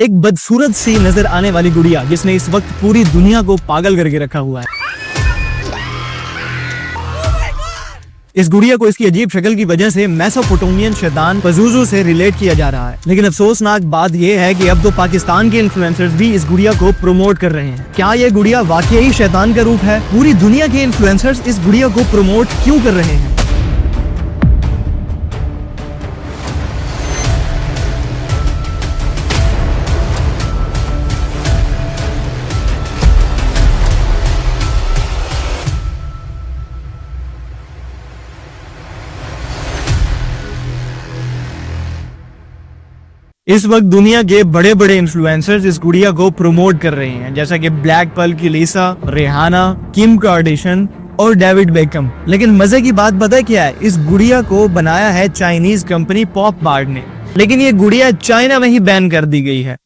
एक बदसूरत सी नजर आने वाली गुड़िया जिसने इस वक्त पूरी दुनिया को पागल करके रखा हुआ है। इस गुड़िया को इसकी अजीब शक्ल की वजह से मेसोपोटामियन शैतान पज़ूज़ू से रिलेट किया जा रहा है। लेकिन अफसोसनाक बात यह है कि अब तो पाकिस्तान के इन्फ्लुएंसर्स भी इस गुड़िया को प्रमोट कर रहे हैं। क्या ये गुड़िया वाकई शैतान का रूप है? पूरी दुनिया के इन्फ्लुएंसर्स इस गुड़िया को प्रमोट क्यों कर रहे हैं? इस वक्त दुनिया के बड़े बड़े इन्फ्लुएंसर्स इस गुड़िया को प्रमोट कर रहे हैं, जैसा कि ब्लैक पर्ल की लिसा, रिहाना, किम कार्दाशियन और डेविड बेकम। लेकिन मजे की बात पता है क्या है? इस गुड़िया को बनाया है चाइनीज कंपनी पॉप मार्ट ने, लेकिन ये गुड़िया चाइना में ही बैन कर दी गई है।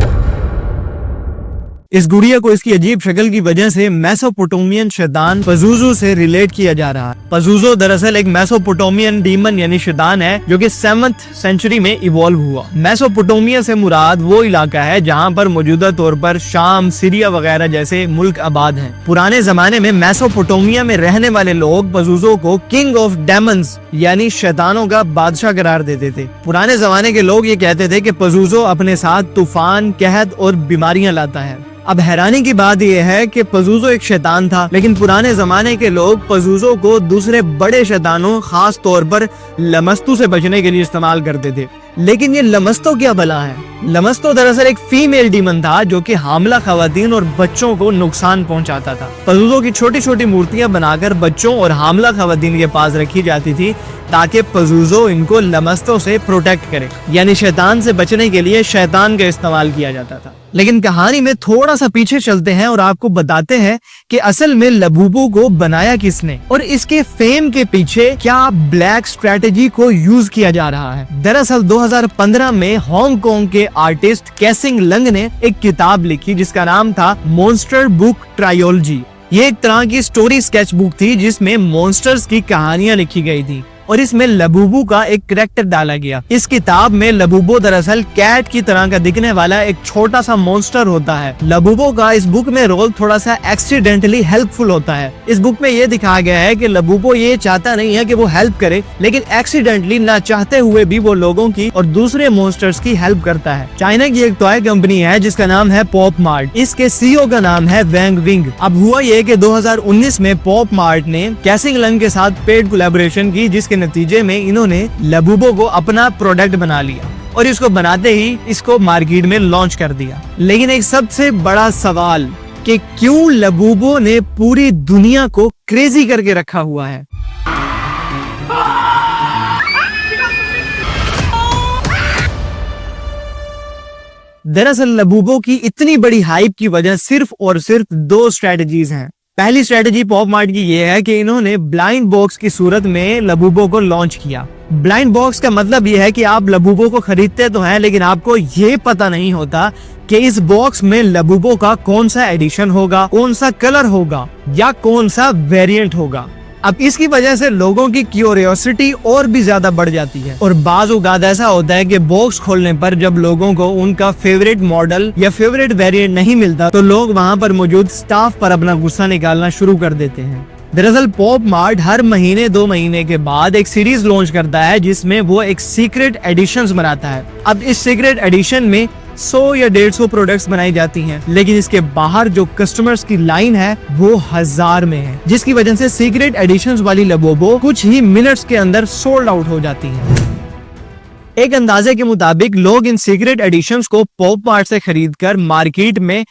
इस गुड़िया को इसकी अजीब शक्ल की वजह से मेसोपोटामियन शैतान पज़ूज़ू से रिलेट किया जा रहा है। पज़ूज़ू दरअसल एक मेसोपोटामियन डीमन यानी शैतान है जो कि 7th सेंचुरी में इवॉल्व हुआ। मेसोपोटामिया से मुराद वो इलाका है जहाँ पर मौजूदा तौर पर शाम, सीरिया वगैरह जैसे मुल्क आबाद हैं। पुराने जमाने में मेसोपोटामिया में रहने वाले लोग पज़ूज़ू को किंग ऑफ डेमन्स यानी शैतानों का बादशाह करार देते थे। पुराने जमाने के लोग ये कहते थे कि पज़ूज़ू अपने साथ तूफान, कहत और बीमारियां लाता है। अब हैरानी की बात यह है कि पज़ूज़ू एक शैतान था, लेकिन पुराने जमाने के लोग पज़ूज़ू को दूसरे बड़े शैतानों, खास तौर पर लमस्तू से बचने के लिए इस्तेमाल करते थे। लेकिन ये लमस्तो क्या भला है? लमस्तो दरअसल एक फीमेल डीमन था जो कि हामला खवातीन और बच्चों को नुकसान पहुंचाता था। पज़ूज़ू की छोटी छोटी मूर्तियां बनाकर बच्चों और हामला खवातीन के पास रखी जाती थी ताकि पज़ूज़ू इनको लमस्तों से प्रोटेक्ट करे, यानी शैतान से बचने के लिए शैतान का इस्तेमाल किया जाता था। लेकिन कहानी में थोड़ा सा पीछे चलते हैं और आपको बताते हैं कि असल में लबूबू को बनाया किसने और इसके फेम के पीछे क्या ब्लैक स्ट्रेटेजी को यूज किया जा रहा है। दरअसल 2015 में हांगकांग के आर्टिस्ट कैसिंग लंग ने एक किताब लिखी जिसका नाम था मॉन्स्टर बुक ट्रायोलॉजी। ये एक तरह की स्टोरी स्केच बुक थी जिसमें मॉन्स्टर्स की कहानियां लिखी गई थी और इसमें लबूबू का एक कैरेक्टर डाला गया। इस किताब में लबूबू दरअसल कैट की तरह का दिखने वाला एक छोटा सा मॉन्स्टर होता है। लबूबू का इस बुक में रोल थोड़ा सा एक्सीडेंटली हेल्पफुल होता है। इस बुक में ये दिखाया गया है कि लबूबू ये चाहता नहीं है कि वो हेल्प करे, लेकिन एक्सीडेंटली ना चाहते हुए भी वो लोगों की और दूसरे मॉन्स्टर्स की हेल्प करता है। चाइना की एक टॉय कंपनी है जिसका नाम है पॉप मार्ट। इसके सीईओ का नाम है वैंग विंग। अब हुआ ये कि 2019 में पॉप मार्ट ने कैसिंग लंग के साथ पेड कोलैबोरेशन की, जिसके नतीजे में इन्होंने लबूबू को अपना प्रोडक्ट बना लिया और इसको बनाते ही इसको मार्केट में लॉन्च कर दिया। लेकिन एक सबसे बड़ा सवाल कि क्यों लबूबू ने पूरी दुनिया को क्रेजी करके रखा हुआ है। दरअसल लबूबू की इतनी बड़ी हाइप की वजह सिर्फ और सिर्फ 2 स्ट्रेटजीज हैं। पहली स्ट्रेटजी पॉप मार्ट की ये है कि इन्होंने ब्लाइंड बॉक्स की सूरत में लबूबू को लॉन्च किया। ब्लाइंड बॉक्स का मतलब ये है कि आप लबूबू को खरीदते तो हैं, लेकिन आपको ये पता नहीं होता कि इस बॉक्स में लबूबू का कौन सा एडिशन होगा, कौन सा कलर होगा या कौन सा वेरिएंट होगा। अब इसकी वजह से लोगों की क्यूरियोसिटी और भी ज्यादा बढ़ जाती है और बाज़ औक़ात ऐसा होता है कि बॉक्स खोलने पर जब लोगों को उनका फेवरेट मॉडल या फेवरेट वेरिएंट नहीं मिलता तो लोग वहां पर मौजूद स्टाफ पर अपना गुस्सा निकालना शुरू कर देते हैं। दरअसल पॉप मार्ट हर महीने 2 महीने के बाद एक सीरीज लॉन्च करता है जिसमें वो एक सीक्रेट एडिशंस बनाता है। अब इस सीक्रेट एडिशन में 100 या 150 प्रोडक्ट्स बनाई जाती हैं, लेकिन इसके बाहर जो कस्टमर्स की लाइन है वो 1000 में है, जिसकी वजह से सीक्रेट एडिशंस वाली लबूबू कुछ ही मिनट्स के अंदर सोल्ड आउट हो जाती है। एक अंदाजे के मुताबिक लोग इन सीक्रेट एडिशंस को पॉप मार्ट से खरीदकर मार्केट में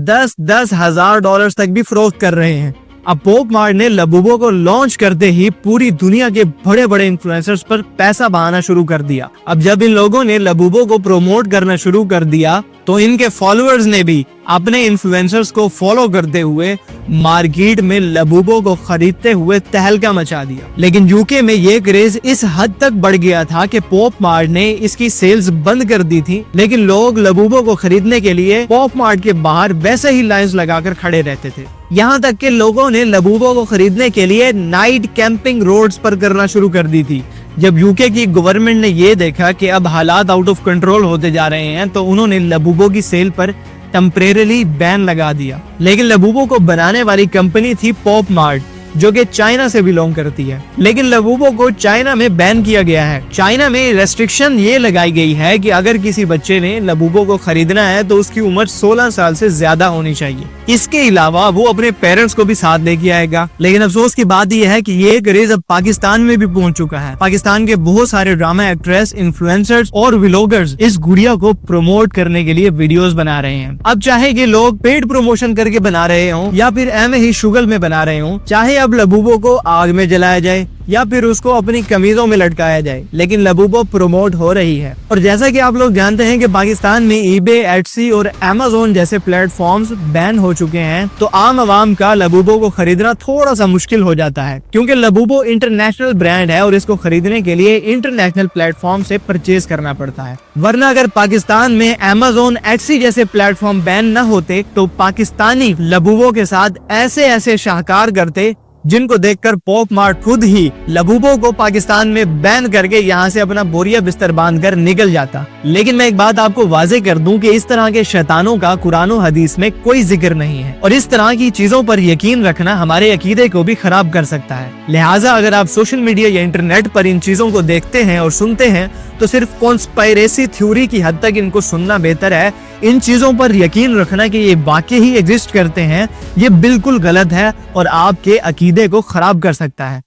10-10 हजार डॉलर तक भी फरोख्त कर रहे हैं। अब पॉप मार्ट ने लबूबू को लॉन्च करते ही पूरी दुनिया के बड़े बड़े इन्फ्लुएंसर्स पर पैसा बहाना शुरू कर दिया। अब जब इन लोगों ने लबूबू को प्रमोट करना शुरू कर दिया तो इनके फॉलोअर्स ने भी अपने इन्फ्लुएंसर्स को फॉलो करते हुए मार्केट में लबूबू को खरीदते हुए तहलका मचा दिया। लेकिन यूके में ये क्रेज इस हद तक बढ़ गया था कि पॉप मार्ट ने इसकी सेल्स बंद कर दी थी, लेकिन लोग लबूबू को खरीदने के लिए पॉप मार्ट के बाहर वैसे ही लाइंस लगाकर खड़े रहते थे। यहाँ तक कि लोगों ने लबूबों को खरीदने के लिए नाइट कैंपिंग रोड्स पर करना शुरू कर दी थी। जब यूके की गवर्नमेंट ने ये देखा कि अब हालात आउट ऑफ कंट्रोल होते जा रहे हैं तो उन्होंने लबूबों की सेल पर टेम्परेरी बैन लगा दिया। लेकिन लबूबों को बनाने वाली कंपनी थी पॉप मार्ट, जो कि चाइना से बिलोंग करती है। लेकिन लबूबों को चाइना में बैन किया गया है। चाइना में रेस्ट्रिक्शन ये लगाई गई है कि अगर किसी बच्चे ने लबूबों को खरीदना है तो उसकी उम्र 16 साल से ज्यादा होनी चाहिए। इसके अलावा वो अपने पेरेंट्स को भी साथ लेके आएगा। लेकिन अफसोस की बात यह है कि ये क्रेज अब पाकिस्तान में भी पहुंच चुका है। पाकिस्तान के बहुत सारे ड्रामा एक्ट्रेस, इन्फ्लुएंसर्स और व्लॉगर्स इस गुड़िया को प्रमोट करने के लिए वीडियोस बना रहे हैं। अब चाहे ये लोग पेड प्रमोशन करके बना रहे हो या फिर एमे ही शुगल में बना रहे हो, चाहे अब लबूबों को आग में जलाया जाए या फिर उसको अपनी कमीजों में लटकाया जाए, लेकिन लबूबो प्रमोट हो रही है। और जैसा कि आप लोग जानते हैं कि पाकिस्तान में ईबे, एटसी और अमेज़न जैसे प्लेटफॉर्म्स बैन हो चुके हैं, तो आम आवाम का लबूबो को खरीदना थोड़ा सा मुश्किल हो जाता है, क्योंकि लबूबो इंटरनेशनल ब्रांड है और इसको खरीदने के लिए इंटरनेशनल प्लेटफॉर्म से परचेज करना पड़ता है। वरना अगर पाकिस्तान में अमेज़न, एटसी जैसे प्लेटफॉर्म बैन न होते तो पाकिस्तानी लबूबो के साथ ऐसे ऐसे शाहकार करते जिनको देखकर पॉप मार्ट खुद ही लबूबों को पाकिस्तान में बैन करके यहाँ से अपना बोरिया बिस्तर बांधकर निकल जाता। लेकिन मैं एक बात आपको वाजे कर दूं कि इस तरह के शैतानों का कुरान और हदीस में कोई जिक्र नहीं है और इस तरह की चीजों पर यकीन रखना हमारे अकीदे को भी खराब कर सकता है। लिहाजा अगर आप सोशल मीडिया या इंटरनेट पर इन चीजों को देखते हैं और सुनते हैं तो सिर्फ कॉन्स्पायरेसी थ्योरी की हद तक इनको सुनना बेहतर है। इन चीजों पर यकीन रखना कि ये वाकई ही एग्जिस्ट करते हैं, ये बिल्कुल गलत है और आपके अकीदे को खराब कर सकता है।